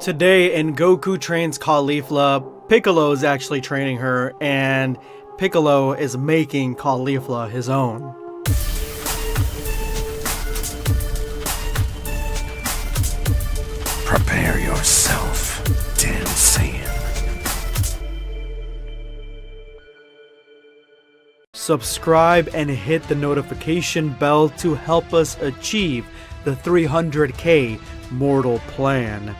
Today in Goku Trains Caulifla, Piccolo is actually training her, and Piccolo is making Caulifla his own. Prepare yourself, Dan Saiyan. Subscribe and hit the notification bell to help us achieve the 300k mortal plan.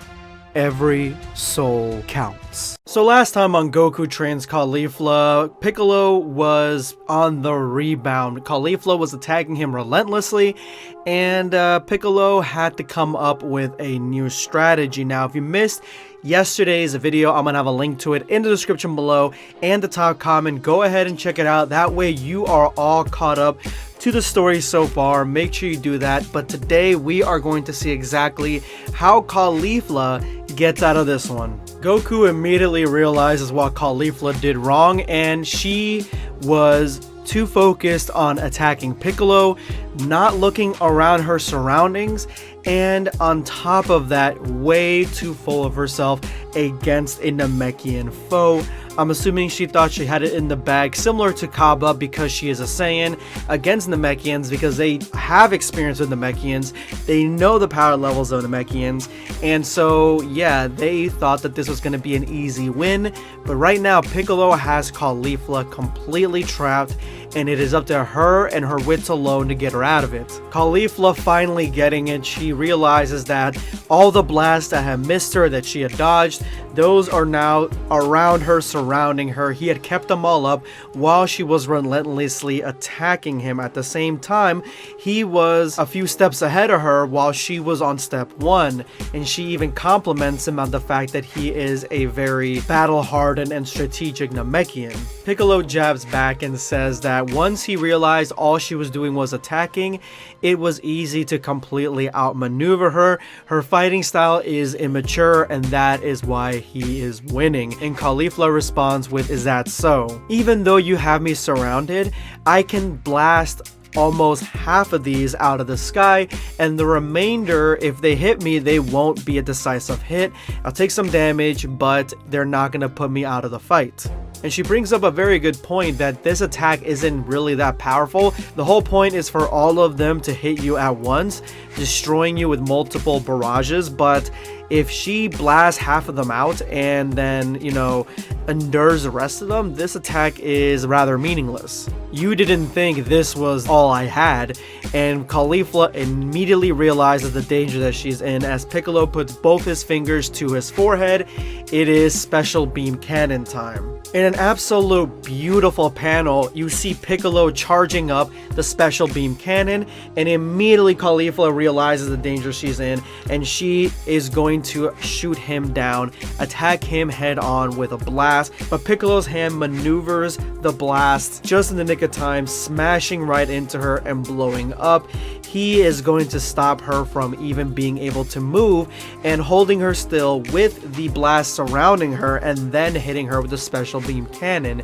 Every soul counts. So last time on Goku Trains Caulifla, Piccolo was on the rebound. Caulifla was attacking him relentlessly, and Piccolo had to come up with a new strategy. Now, if you missed yesterday's video, I'm gonna have a link to it in the description below and the top comment. Go ahead and check it out. That way you are all caught up to the story so far. Make sure you do that. But today we are going to see exactly how Caulifla gets out of this one. Goku immediately realizes what Caulifla did wrong, and she was too focused on attacking Piccolo, not looking around her surroundings, and on top of that, way too full of herself against a Namekian foe. I'm assuming she thought she had it in the bag, similar to Kaba, because she is a Saiyan, against Namekians because they have experience with Namekians. They know the power levels of Namekians, and so yeah, they thought that this was going to be an easy win. But right now, Piccolo has Caulifla completely trapped, and it is up to her and her wits alone to get her out of it. Caulifla finally getting it, she realizes that all the blasts that had missed her, that she had dodged, those are now around her, surrounding her. He had kept them all up while she was relentlessly attacking him. At the same time, he was a few steps ahead of her while she was on step 1, and she even compliments him on the fact that he is a very battle-hardened and strategic Namekian. Piccolo jabs back and says that once he realized all she was doing was attacking, it was easy to completely outmaneuver her. Her fighting style is immature, and that is why he is winning. And Caulifla responds with, "Is that so? Even though you have me surrounded, I can blast almost half of these out of the sky, and the remainder, if they hit me, they won't be a decisive hit. I'll take some damage, but they're not gonna put me out of the fight." And she brings up a very good point that this attack isn't really that powerful. The whole point is for all of them to hit you at once, destroying you with multiple barrages. But if she blasts half of them out and then, endures the rest of them, this attack is rather meaningless. You didn't think this was all I had, and Caulifla immediately realizes the danger that she's in as Piccolo puts both his fingers to his forehead. It is special beam cannon time. In an absolute beautiful panel, you see Piccolo charging up the special beam cannon, and immediately Caulifla realizes the danger she's in, and she is going to shoot him down, attack him head on with a blast. But Piccolo's hand maneuvers the blast just in the nick of time, smashing right into her and blowing up. He is going to stop her from even being able to move, and holding her still with the blast surrounding her and then hitting her with the special beam cannon.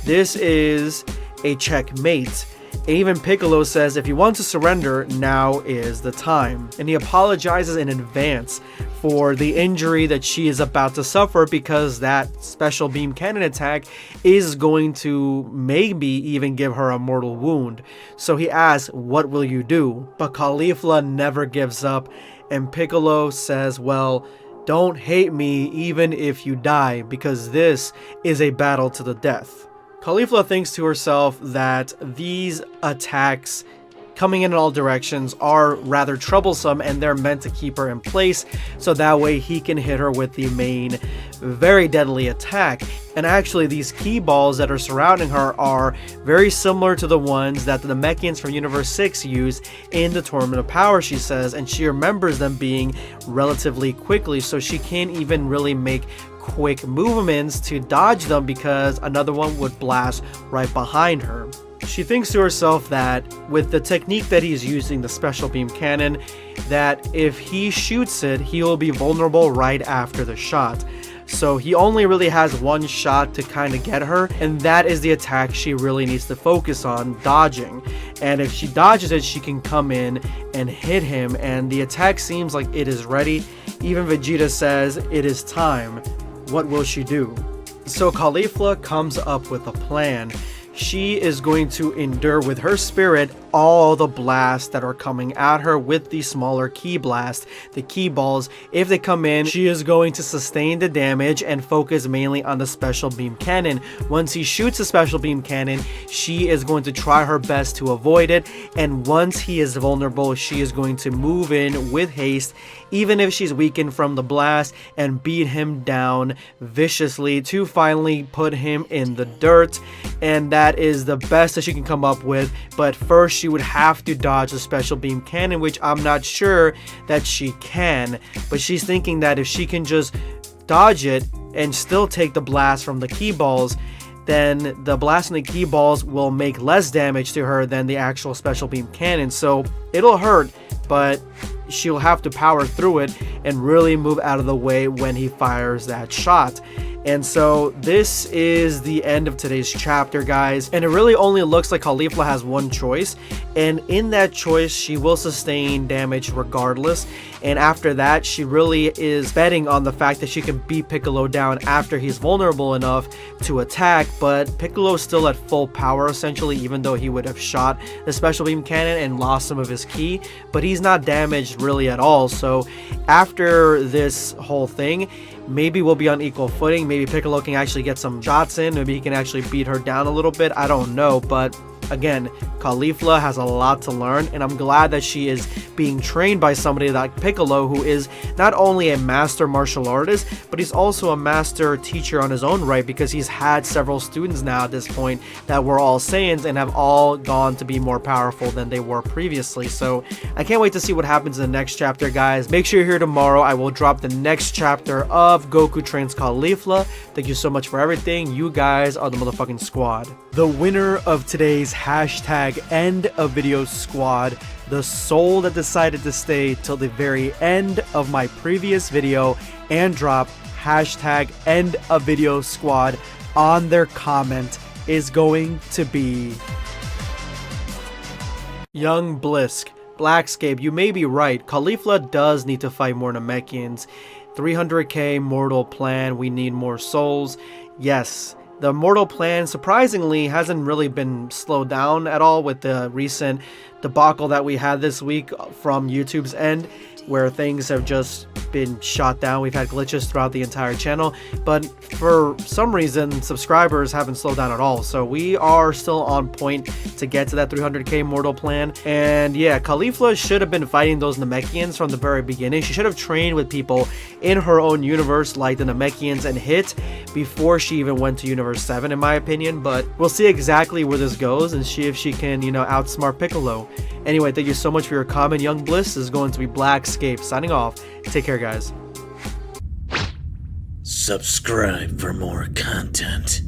This is a checkmate. Even Piccolo says if you want to surrender, now is the time. And he apologizes in advance for the injury that she is about to suffer, because that special beam cannon attack is going to maybe even give her a mortal wound. So he asks, "What will you do?" But Caulifla never gives up, and Piccolo says, "Well, don't hate me even if you die, because this is a battle to the death." Caulifla thinks to herself that these attacks coming in all directions are rather troublesome, and they're meant to keep her in place so that way he can hit her with the main very deadly attack. And actually, these key balls that are surrounding her are very similar to the ones that the Namekians from Universe 6 used in the Tournament of Power, she says, and she remembers them being relatively quickly, so she can't even really make quick movements to dodge them because another one would blast right behind her. She thinks to herself that with the technique that he's using, the special beam cannon, that if he shoots it, he will be vulnerable right after the shot. So he only really has one shot to kind of get her, and that is the attack she really needs to focus on, dodging. And if she dodges it, she can come in and hit him, and the attack seems like it is ready. Even Vegeta says it is time. What will she do? So Caulifla comes up with a plan. She is going to endure with her spirit all the blasts that are coming at her with the smaller ki blast, the ki balls. If they come in, she is going to sustain the damage and focus mainly on the special beam cannon. Once he shoots a special beam cannon, she is going to try her best to avoid it, and once he is vulnerable, she is going to move in with haste, even if she's weakened from the blast, and beat him down viciously to finally put him in the dirt. And that is the best that she can come up with. But first she would have to dodge the special beam cannon, which I'm not sure that she can, but she's thinking that if she can just dodge it and still take the blast from the ki balls, then the blast from the ki balls will make less damage to her than the actual special beam cannon. So it'll hurt, but she'll have to power through it and really move out of the way when he fires that shot. And so this is the end of today's chapter, guys, and it really only looks like Caulifla has one choice, and in that choice she will sustain damage regardless. And after that, she really is betting on the fact that she can beat Piccolo down after he's vulnerable enough to attack. But Piccolo's still at full power essentially, even though he would have shot the special beam cannon and lost some of his ki, but he's not damaged really at all. So after this whole thing, maybe we'll be on equal footing. Maybe Piccolo can actually get some shots in. Maybe he can actually beat her down a little bit. I don't know. But again, Caulifla has a lot to learn, and I'm glad that she is being trained by somebody like Piccolo, who is not only a master martial artist, but he's also a master teacher on his own right, because he's had several students now at this point that were all Saiyans and have all gone to be more powerful than they were previously. So I can't wait to see what happens in the next chapter, guys. Make sure you're here tomorrow. I will drop the next chapter of Goku Trains Caulifla. Thank you so much for everything. You guys are the motherfucking squad. The winner of today's hashtag end of video squad, the soul that decided to stay till the very end of my previous video and drop hashtag end of video squad on their comment, is going to be Young Blisk. Blackscape, you may be right. Caulifla does need to fight more Namekians. 300k mortal plan, we need more souls. Yes, the mortal plan surprisingly hasn't really been slowed down at all with the recent debacle that we had this week from YouTube's end, where things have just been shot down. We've had glitches throughout the entire channel, but for some reason subscribers haven't slowed down at all. So we are still on point to get to that 300k mortal plan. And yeah, Caulifla should have been fighting those Namekians from the very beginning. She should have trained with people in her own universe like the Namekians and hit before she even went to universe 7, in my opinion. But we'll see exactly where this goes and see if she can, you know, outsmart Piccolo. Anyway, thank you so much for your comment. Young Bliss is going to be Blackscape signing off. Take care, guys. Subscribe for more content.